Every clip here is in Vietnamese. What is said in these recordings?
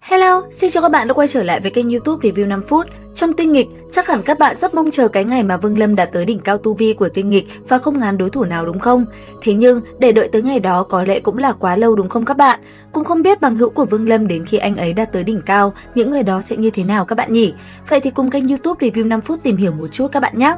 Hello, xin chào các bạn đã quay trở lại với kênh YouTube Review 5 phút. Trong Tinh Nghịch, chắc hẳn các bạn rất mong chờ cái ngày mà Vương Lâm đạt tới đỉnh cao tu vi của Tinh Nghịch và không ngán đối thủ nào đúng không? Thế nhưng, để đợi tới ngày đó có lẽ cũng là quá lâu đúng không các bạn? Cũng không biết bằng hữu của Vương Lâm đến khi anh ấy đạt tới đỉnh cao, những người đó sẽ như thế nào các bạn nhỉ? Vậy thì cùng kênh YouTube Review 5 phút tìm hiểu một chút các bạn nhé!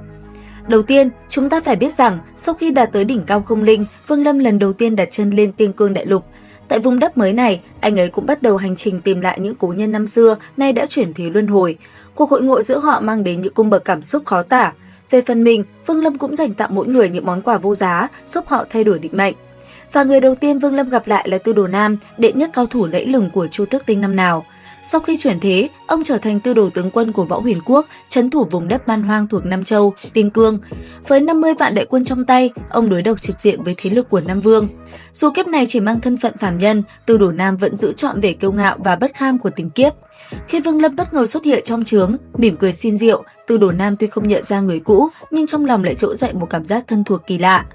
Đầu tiên, chúng ta phải biết rằng, sau khi đạt tới đỉnh cao không linh, Vương Lâm lần đầu tiên đặt chân lên Tiên Cương Đại Lục. Tại vùng đất mới này, anh ấy cũng bắt đầu hành trình tìm lại những cố nhân năm xưa nay đã chuyển thế luân hồi. Cuộc hội ngộ giữa họ mang đến những cung bậc cảm xúc khó tả. Về phần mình, Vương Lâm cũng dành tặng mỗi người những món quà vô giá, giúp họ thay đổi định mệnh. Và người đầu tiên Vương Lâm gặp lại là Tư Đồ Nam, đệ nhất cao thủ lẫy lừng của Chu Tước Tinh năm nào. Sau khi chuyển thế, ông trở thành tư đồ tướng quân của Võ Huyền Quốc, trấn thủ vùng đất man hoang thuộc Nam Châu, Tiên Cương. Với 50 vạn đại quân trong tay, ông đối đầu trực diện với thế lực của Nam Vương. Dù kiếp này chỉ mang thân phận phàm nhân, Tư Đồ Nam vẫn giữ trọn vẻ kiêu ngạo và bất kham của tình kiếp. Khi Vương Lâm bất ngờ xuất hiện trong trướng, mỉm cười xin rượu, Tư Đồ Nam tuy không nhận ra người cũ, nhưng trong lòng lại trỗi dậy một cảm giác thân thuộc kỳ lạ.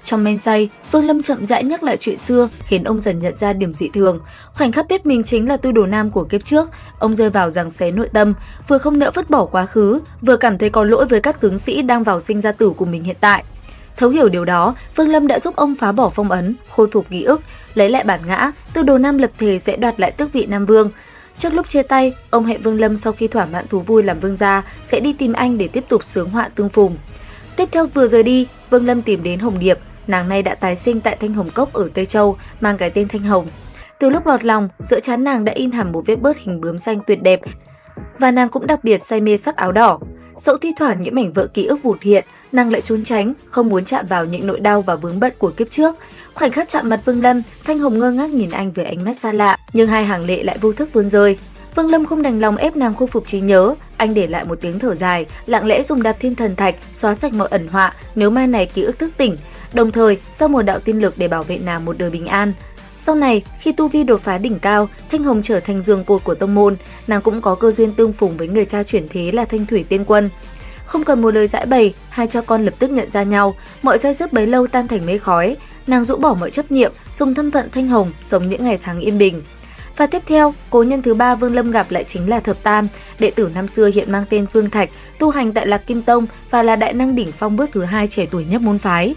Trong men say, Vương Lâm chậm rãi nhắc lại chuyện xưa, khiến ông dần nhận ra điểm dị thường. Khoảnh khắc biết mình chính là Tư Đồ Nam của kiếp trước, ông rơi vào giằng xé nội tâm, vừa không nỡ vứt bỏ quá khứ, vừa cảm thấy có lỗi với các tướng sĩ đang vào sinh ra tử của mình hiện tại. Thấu hiểu điều đó, Vương Lâm đã giúp ông phá bỏ phong ấn, khôi phục ký ức, lấy lại bản ngã. Tư Đồ Nam lập thề sẽ đoạt lại tước vị Nam Vương. Trước lúc chia tay, ông hẹn Vương Lâm sau khi thỏa mãn thú vui làm vương gia sẽ đi tìm anh để tiếp tục xướng họa tương phùng. Tiếp theo vừa rời đi, Vương Lâm tìm đến Hồng Điệp. Nàng này đã tái sinh tại Thanh Hồng Cốc ở Tây Châu, mang cái tên Thanh Hồng. Từ lúc lọt lòng, giữa trán nàng đã in hẳn một vết bớt hình bướm xanh tuyệt đẹp, và nàng cũng đặc biệt say mê sắc áo đỏ. Dẫu thi thoảng những mảnh vỡ ký ức vụt hiện, nàng lại trốn tránh, không muốn chạm vào những nỗi đau và vướng bận của kiếp trước. Khoảnh khắc chạm mặt Vương Lâm, Thanh Hồng ngơ ngác nhìn anh với ánh mắt xa lạ, nhưng hai hàng lệ lại vô thức tuôn rơi. Vương Lâm không đành lòng ép nàng khôi phục trí nhớ, anh để lại một tiếng thở dài, lặng lẽ dùng đạp thiên thần thạch xóa sạch mọi ẩn họa nếu mai này ký ức thức tỉnh, đồng thời giao một đạo tiên lực để bảo vệ nàng một đời bình an. Sau này, khi tu vi đột phá đỉnh cao, Thanh Hồng trở thành giường cột của tông môn, nàng cũng có cơ duyên tương phùng với người cha chuyển thế là Thanh Thủy Tiên Quân. Không cần một lời giải bày, hai cha con lập tức nhận ra nhau, mọi dây dứt bấy lâu tan thành mây khói. Nàng rũ bỏ mọi chấp niệm, dùng thân phận Thanh Hồng sống những ngày tháng yên bình. Và tiếp theo, cố nhân thứ ba Vương Lâm gặp lại chính là Thập Tam, đệ tử năm xưa hiện mang tên Phương Thạch, tu hành tại Lạc Kim Tông và là đại năng đỉnh phong bước thứ hai trẻ tuổi nhất môn phái.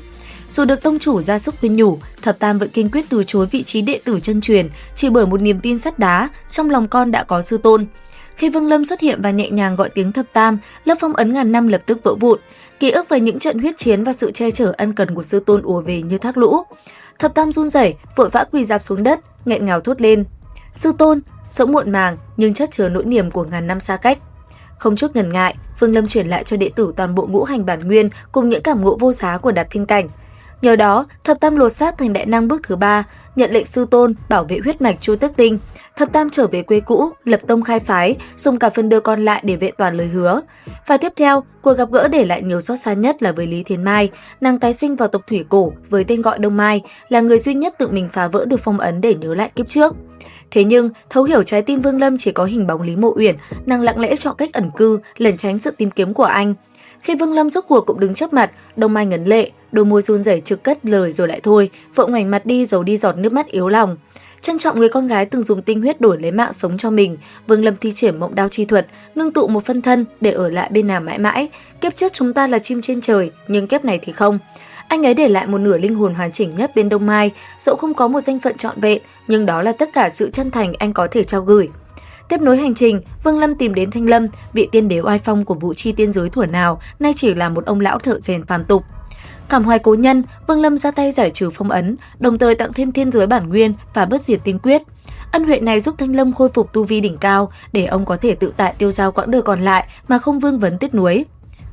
Dù được tông chủ ra sức khuyên nhủ, Thập Tam vẫn kiên quyết từ chối vị trí đệ tử chân truyền, chỉ bởi một niềm tin sắt đá, trong lòng con đã có sư tôn. Khi Vương Lâm xuất hiện và nhẹ nhàng gọi tiếng Thập Tam, lớp phong ấn ngàn năm lập tức vỡ vụn, ký ức về những trận huyết chiến và sự che chở ân cần của sư tôn ùa về như thác lũ. Thập Tam run rẩy, vội vã quỳ rạp xuống đất, nghẹn ngào thốt lên: "Sư tôn!" Sống muộn màng nhưng chất chứa nỗi niềm của ngàn năm xa cách. Không chút ngần ngại, Vương Lâm chuyển lại cho đệ tử toàn bộ ngũ hành bản nguyên cùng những cảm ngộ vô giá của Đạp Thiên Cảnh. Nhờ đó, Thập Tam lột xác thành đại năng bước thứ ba, nhận lệnh sư tôn bảo vệ huyết mạch Chu Tước Tinh. Thập Tam trở về quê cũ, lập tông khai phái, dùng cả phần đời còn lại để vẹn toàn lời hứa. Và tiếp theo, cuộc gặp gỡ để lại nhiều xót xa nhất là với Lý Thiến Mai, nàng tái sinh vào tộc thủy cổ với tên gọi Đông Mai, là người duy nhất tự mình phá vỡ được phong ấn để nhớ lại kiếp trước. Thế nhưng, thấu hiểu trái tim Vương Lâm chỉ có hình bóng Lý Mộ Uyển, nàng lặng lẽ chọn cách ẩn cư, lẩn tránh sự tìm kiếm của anh. Khi Vương Lâm rốt cuộc cũng đứng trước mặt, Đông Mai ngấn lệ, đôi môi run rẩy trực cất lời rồi lại thôi, vội ngoảnh mặt đi giấu đi giọt nước mắt yếu lòng. Trân trọng người con gái từng dùng tinh huyết đổi lấy mạng sống cho mình, Vương Lâm thi triển mộng đao chi thuật, ngưng tụ một phân thân để ở lại bên nàng mãi mãi. Kiếp trước chúng ta là chim trên trời, nhưng kiếp này thì không. Anh ấy để lại một nửa linh hồn hoàn chỉnh nhất bên Đông Mai, dẫu không có một danh phận trọn vẹn, nhưng đó là tất cả sự chân thành anh có thể trao gửi. Tiếp nối hành trình, Vương Lâm tìm đến Thanh Lâm, vị tiên đế oai phong của vũ chi tiên giới thuở nào, nay chỉ là một ông lão thợ rèn phàm tục. Cảm hoài cố nhân, Vương Lâm ra tay giải trừ phong ấn, đồng thời tặng thêm thiên giới bản nguyên và bất diệt tiên quyết. Ân huệ này giúp Thanh Lâm khôi phục tu vi đỉnh cao, để ông có thể tự tại tiêu dao quãng đời còn lại mà không vương vấn tiếc nuối.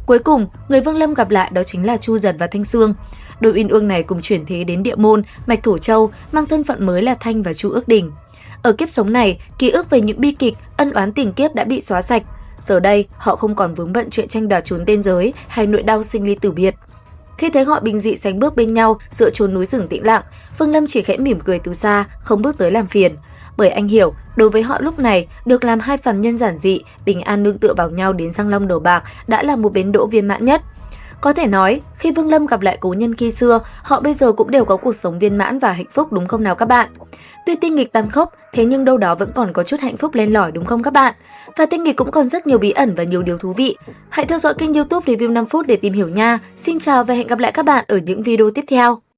Cuối cùng, người Vương Lâm gặp lại đó chính là Chu Dật và Thanh Sương. Đôi uyên ương này cùng chuyển thế đến Địa Môn, mạch Thổ Châu, mang thân phận mới là Thanh và Chu Ước Đình. Ở kiếp sống này, ký ức về những bi kịch, ân oán tình kiếp đã bị xóa sạch. Giờ đây, họ không còn vướng bận chuyện tranh đoạt trốn tên giới hay nỗi đau sinh ly tử biệt. Khi thấy họ bình dị sánh bước bên nhau giữa chốn núi rừng tĩnh lặng, Vương Lâm chỉ khẽ mỉm cười từ xa, không bước tới làm phiền. Bởi anh hiểu, đối với họ lúc này, được làm hai phàm nhân giản dị, bình an nương tựa vào nhau đến răng long đầu bạc đã là một bến đỗ viên mãn nhất. Có thể nói, khi Vương Lâm gặp lại cố nhân khi xưa, họ bây giờ cũng đều có cuộc sống viên mãn và hạnh phúc đúng không nào các bạn? Tuy tinh nghịch tàn khốc, thế nhưng đâu đó vẫn còn có chút hạnh phúc len lỏi đúng không các bạn? Và tinh nghịch cũng còn rất nhiều bí ẩn và nhiều điều thú vị. Hãy theo dõi kênh YouTube Review 5 phút để tìm hiểu nha. Xin chào và hẹn gặp lại các bạn ở những video tiếp theo.